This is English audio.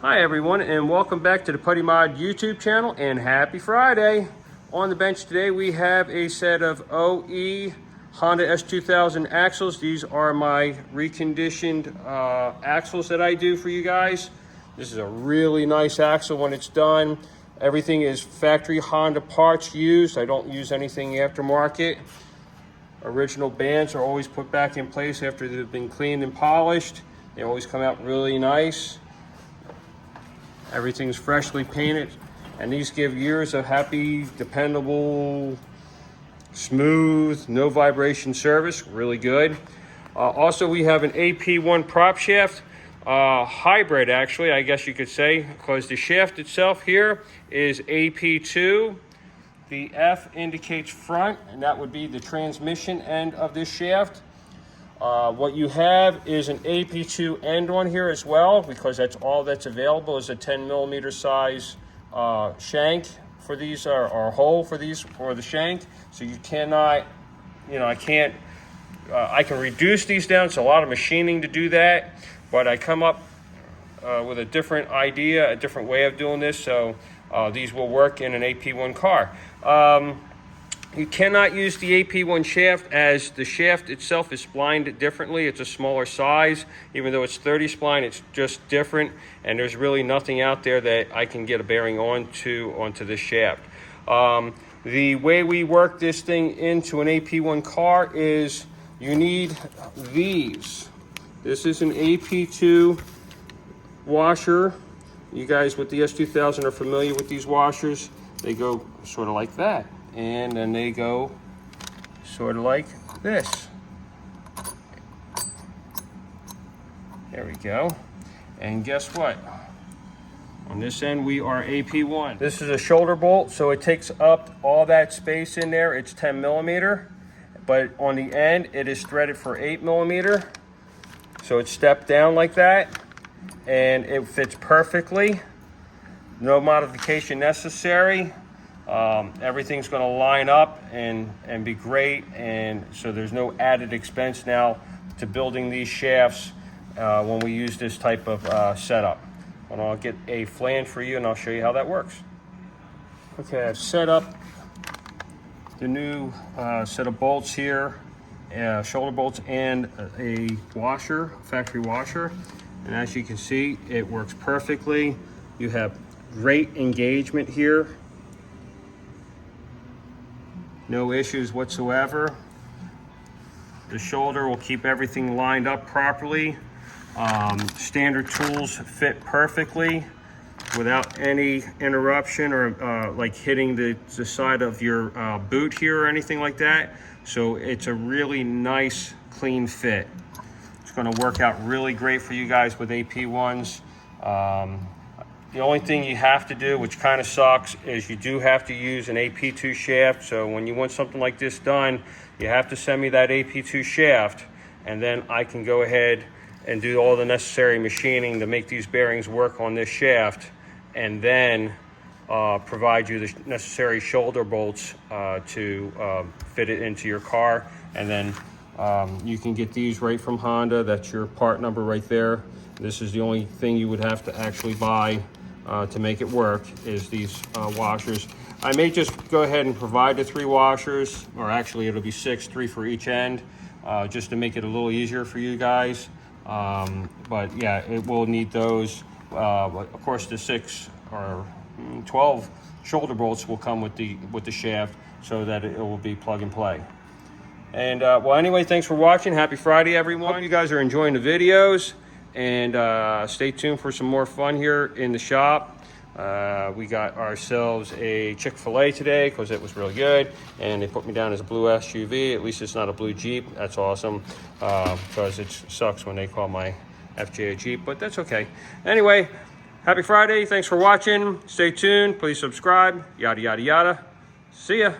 Hi everyone, and welcome back to the PuddyMod YouTube channel, and happy Friday. On the bench today we have a set of OE Honda S2000 axles. These are my reconditioned axles that I do for you guys. This is a really nice axle when it's done. Everything is factory Honda parts used. I don't use anything aftermarket. Original bands are always put back in place after they've been cleaned and polished. They always come out really nice. Everything's freshly painted, and these give years of happy, dependable, smooth, no vibration service. Really good. Also, we have an AP1 prop shaft, hybrid actually, I guess you could say, because the shaft itself here is AP2. The F indicates front, and that would be the transmission end of this shaft. What you have is an AP2 end on here as well, because that's all that's available is a 10mm size shank for these, or hole for these, for the shank. So you cannot, I can reduce these down. It's a lot of machining to do that, but I come up with a different idea, a different way of doing this, so these will work in an AP1 car. You cannot use the AP1 shaft, as the shaft itself is splined differently. It's a smaller size. Even though it's 30 spline, it's just different, and there's really nothing out there that I can get a bearing onto this shaft. The way we work this thing into an AP1 car is you need these. This is an AP2 washer. You guys with the S2000 are familiar with these washers. They go sort of like that. And then they go sort of like this. There we go. And guess what? On this end, we are AP1. This is a shoulder bolt, so it takes up all that space in there. It's 10mm, but on the end, it is threaded for 8mm. So it's stepped down like that, and it fits perfectly. No modification necessary. Everything's going to line up and be great, and so there's no added expense now to building these shafts when we use this type of setup. And I'll get a flange for you and I'll show you how that works. Okay, I've set up the new set of bolts here, shoulder bolts and a washer, factory washer, and as you can see, it works perfectly. You have great engagement here. No issues whatsoever. The shoulder will keep everything lined up properly. Standard tools fit perfectly without any interruption or like hitting the side of your boot here or anything like that. So it's a really nice, clean fit. It's going to work out really great for you guys with AP1s. The only thing you have to do, which kind of sucks, is you do have to use an AP2 shaft. So when you want something like this done, you have to send me that AP2 shaft, and then I can go ahead and do all the necessary machining to make these bearings work on this shaft, and then provide you the necessary shoulder bolts to fit it into your car. And then you can get these right from Honda. That's your part number right there. This is the only thing you would have to actually buy to make it work, is these washers. I may just go ahead and provide the 3 washers, or actually it'll be 6, 3 for each end, just to make it a little easier for you guys. But yeah, it will need those. Of course, the 6 or 12 shoulder bolts will come with the shaft, so that it will be plug and play. And well, anyway, thanks for watching. Happy Friday, everyone. Hope you guys are enjoying the videos. And stay tuned for some more fun here in the shop. We got ourselves a Chick-fil-A today because it was really good, and they put me down as a blue SUV. At least it's not a blue Jeep. That's awesome, because it sucks when they call my FJ a Jeep, but that's okay. Anyway, happy Friday. Thanks for watching. Stay tuned. Please subscribe. Yada, yada, yada. See ya.